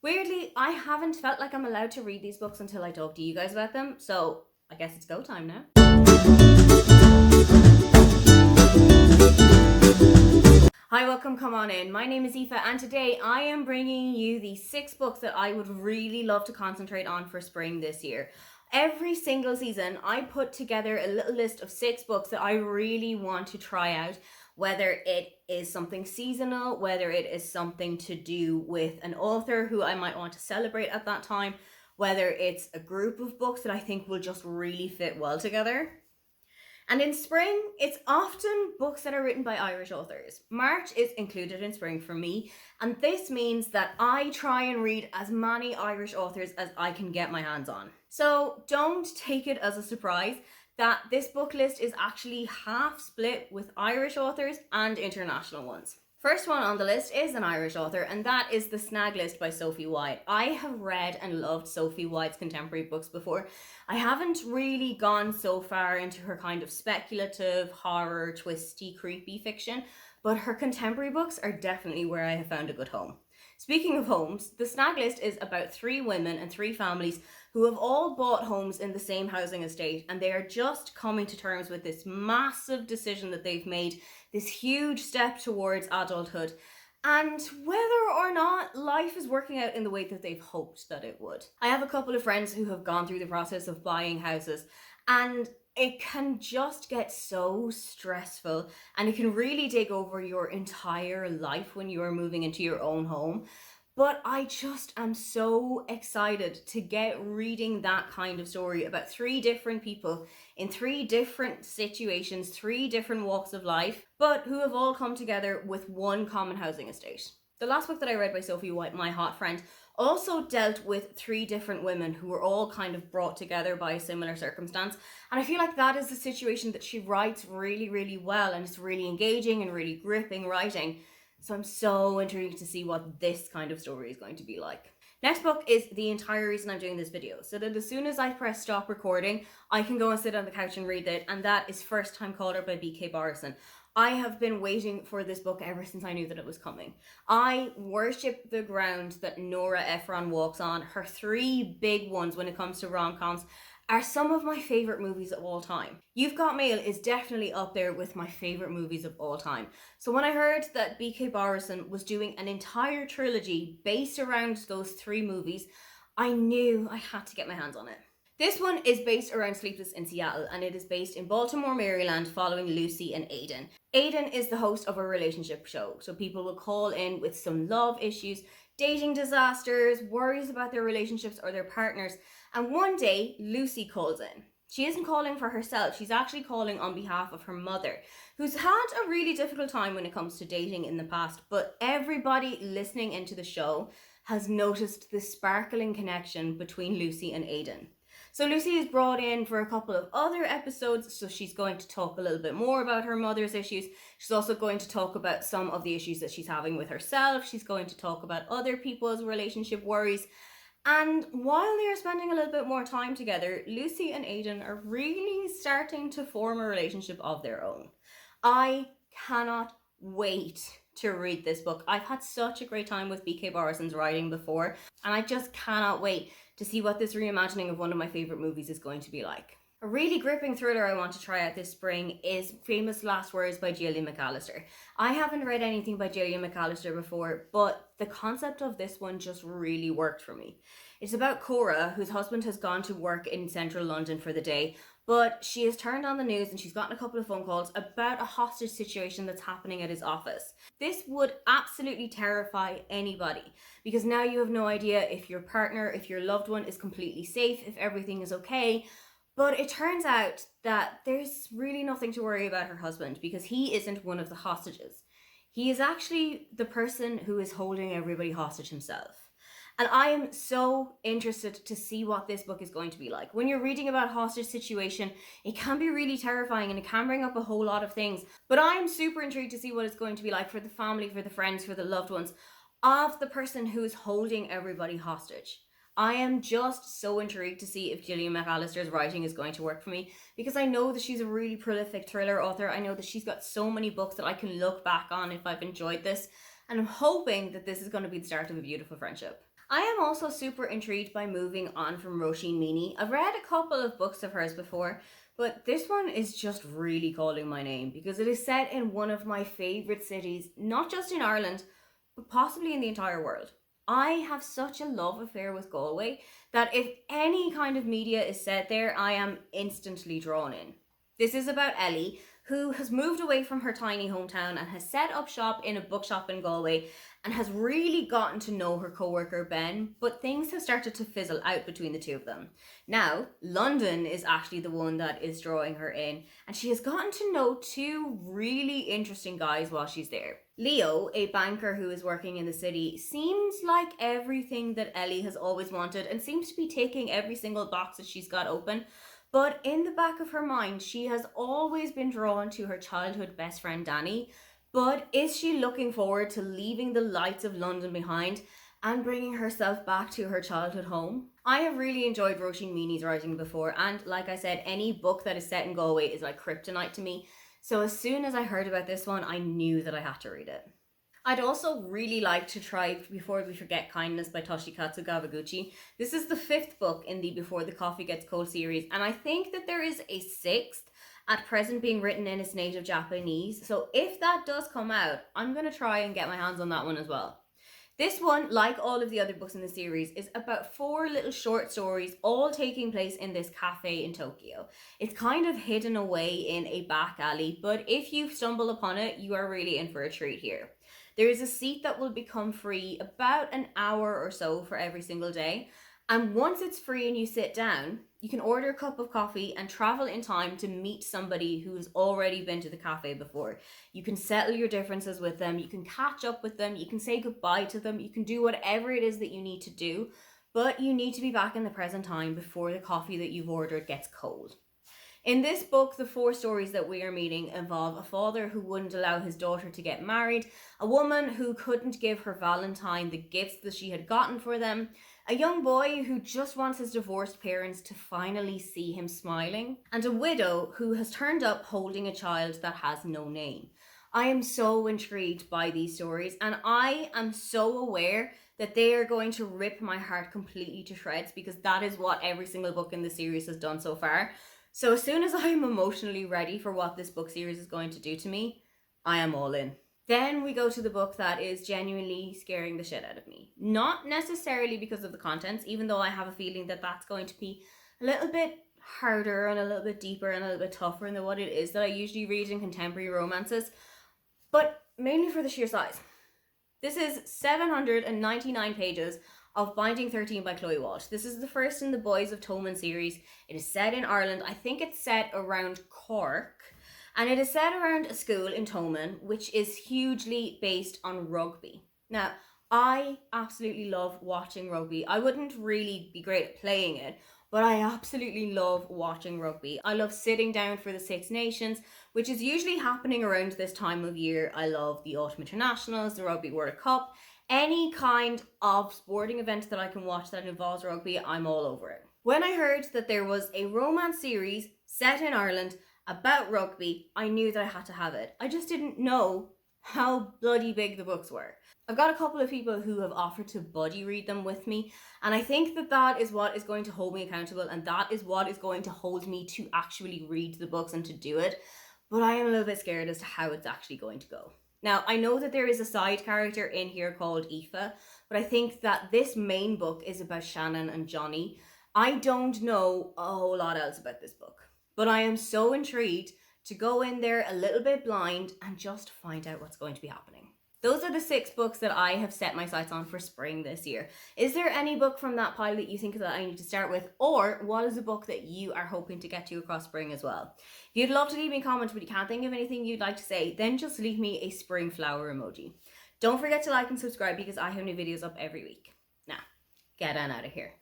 Weirdly, I haven't felt like I'm allowed to read these books until I talk to you guys about them, so I guess it's go time now. Hi, welcome, come on in. My name is Aoife, and today I am bringing you the 6 books that I would really love to concentrate on for spring this year. Every single season, I put together a little list of 6 books that I really want to try out, whether it is something seasonal, whether it is something to do with an author who I might want to celebrate at that time, whether it's a group of books that I think will just really fit well together. And in spring, it's often books that are written by Irish authors. March is included in spring for me, and this means that I try and read as many Irish authors as I can get my hands on. So don't take it as a surprise that this book list is actually half split with Irish authors and international ones. First one on the list is an Irish author, and that is The Snag List by Sophie White. I have read and loved Sophie White's contemporary books before. I haven't really gone so far into her kind of speculative, horror, twisty, creepy fiction, but her contemporary books are definitely where I have found a good home. Speaking of homes, The Snag List is about 3 women and 3 families who have all bought homes in the same housing estate, and they are just coming to terms with this massive decision that they've made, this huge step towards adulthood, and whether or not life is working out in the way that they've hoped that it would. I have a couple of friends who have gone through the process of buying houses, and it can just get so stressful, and it can really take over your entire life when you are moving into your own home. But I just am so excited to get reading that kind of story about 3 different people in 3 different situations, 3 different walks of life, but who have all come together with one common housing estate. The last book that I read by Sophie White, My Hot Friend, also dealt with 3 different women who were all kind of brought together by a similar circumstance. And I feel like that is the situation that she writes really, really well, and it's really engaging and really gripping writing. So I'm so intrigued to see what this kind of story is going to be like. Next book is the entire reason I'm doing this video, so that as soon as I press stop recording, I can go and sit on the couch and read it, and that is First Time Caller by B.K. Barrison. I have been waiting for this book ever since I knew that it was coming. I worship the ground that Nora Ephron walks on. Her 3 big ones when it comes to rom-coms are some of my favorite movies of all time. You've Got Mail is definitely up there with my favorite movies of all time. So when I heard that B.K. Barrison was doing an entire trilogy based around those 3 movies, I knew I had to get my hands on it. This one is based around Sleepless in Seattle, and it is based in Baltimore, Maryland, following Lucy and Aidan. Aidan is the host of a relationship show, so people will call in with some love issues, dating disasters, worries about their relationships or their partners, and one day Lucy calls in. She isn't calling for herself, she's actually calling on behalf of her mother, who's had a really difficult time when it comes to dating in the past, but everybody listening into the show has noticed the sparkling connection between Lucy and Aidan. So Lucy is brought in for a couple of other episodes, so she's going to talk a little bit more about her mother's issues. She's also going to talk about some of the issues that she's having with herself. She's going to talk about other people's relationship worries. And while they are spending a little bit more time together, Lucy and Aidan are really starting to form a relationship of their own. I cannot wait to read this book. I've had such a great time with B.K. Barrison's writing before, and I just cannot wait to see what this reimagining of one of my favorite movies is going to be like. A really gripping thriller I want to try out this spring is Famous Last Words by Gillian McAllister. I haven't read anything by Gillian McAllister before, but the concept of this one just really worked for me. It's about Cora, whose husband has gone to work in central London for the day, but she has turned on the news and she's gotten a couple of phone calls about a hostage situation that's happening at his office. This would absolutely terrify anybody, because now you have no idea if your partner, if your loved one is completely safe, if everything is okay. But it turns out that there's really nothing to worry about her husband, because he isn't one of the hostages. He is actually the person who is holding everybody hostage himself. And I am so interested to see what this book is going to be like. When you're reading about a hostage situation, it can be really terrifying and it can bring up a whole lot of things. But I'm super intrigued to see what it's going to be like for the family, for the friends, for the loved ones of the person who is holding everybody hostage. I am just so intrigued to see if Gillian McAllister's writing is going to work for me, because I know that she's a really prolific thriller author. I know that she's got so many books that I can look back on if I've enjoyed this, and I'm hoping that this is going to be the start of a beautiful friendship. I am also super intrigued by moving on from Roisin Meany. I've read a couple of books of hers before, but this one is just really calling my name because it is set in one of my favourite cities, not just in Ireland, but possibly in the entire world. I have such a love affair with Galway that if any kind of media is set there, I am instantly drawn in. This is about Ellie, who has moved away from her tiny hometown and has set up shop in a bookshop in Galway and has really gotten to know her co-worker Ben, but things have started to fizzle out between the two of them. Now, London is actually the one that is drawing her in, and she has gotten to know two really interesting guys while she's there. Leo, a banker who is working in the city, seems like everything that Ellie has always wanted and seems to be taking every single box that she's got open. But in the back of her mind, she has always been drawn to her childhood best friend Danny. But is she looking forward to leaving the lights of London behind and bringing herself back to her childhood home? I have really enjoyed Roisin Meany's writing before, and like I said, any book that is set in Galway is like kryptonite to me. So as soon as I heard about this one, I knew that I had to read it. I'd also really like to try Before We Forget Kindness by Toshikatsu Gawaguchi. This is the 5th book in the Before the Coffee Gets Cold series, and I think that there is a 6th at present being written in its native Japanese. So if that does come out, I'm going to try and get my hands on that one as well. This one, like all of the other books in the series, is about 4 little short stories all taking place in this cafe in Tokyo. It's kind of hidden away in a back alley, but if you stumble upon it, you are really in for a treat here. There is a seat that will become free about an hour or so for every single day. And once it's free and you sit down, you can order a cup of coffee and travel in time to meet somebody who has already been to the cafe before. You can settle your differences with them, you can catch up with them, you can say goodbye to them, you can do whatever it is that you need to do, but you need to be back in the present time before the coffee that you've ordered gets cold. In this book, the 4 stories that we are meeting involve a father who wouldn't allow his daughter to get married, a woman who couldn't give her Valentine the gifts that she had gotten for them, a young boy who just wants his divorced parents to finally see him smiling, and a widow who has turned up holding a child that has no name. I am so intrigued by these stories, and I am so aware that they are going to rip my heart completely to shreds because that is what every single book in the series has done so far. So as soon as I am emotionally ready for what this book series is going to do to me, I am all in. Then we go to the book that is genuinely scaring the shit out of me. Not necessarily because of the contents, even though I have a feeling that that's going to be a little bit harder and a little bit deeper and a little bit tougher than what it is that I usually read in contemporary romances, but mainly for the sheer size. This is 799 pages of Binding 13 by Chloe Walsh. This is the first in the Boys of Thomond series. It is set in Ireland. I think it's set around Cork. And it is set around a school in Thomond, which is hugely based on rugby. Now, I absolutely love watching rugby. I wouldn't really be great at playing it, but I absolutely love watching rugby. I love sitting down for the Six Nations, which is usually happening around this time of year. I love the Autumn Internationals, the Rugby World Cup. Any kind of sporting event that I can watch that involves rugby, I'm all over it. When I heard that there was a romance series set in Ireland about rugby, I knew that I had to have it. I just didn't know how bloody big the books were. I've got a couple of people who have offered to buddy read them with me, and I think that that is what is going to hold me accountable, and that is what is going to hold me to actually read the books and to do it. But I am a little bit scared as to how it's actually going to go. Now, I know that there is a side character in here called Aoife, but I think that this main book is about Shannon and Johnny. I don't know a whole lot else about this book, but I am so intrigued to go in there a little bit blind and just find out what's going to be happening. Those are the 6 books that I have set my sights on for spring this year. Is there any book from that pile that you think that I need to start with? Or what is a book that you are hoping to get to across spring as well? If you'd love to leave me a comment but you can't think of anything you'd like to say, then just leave me a spring flower emoji. Don't forget to like and subscribe because I have new videos up every week. Now, get on out of here.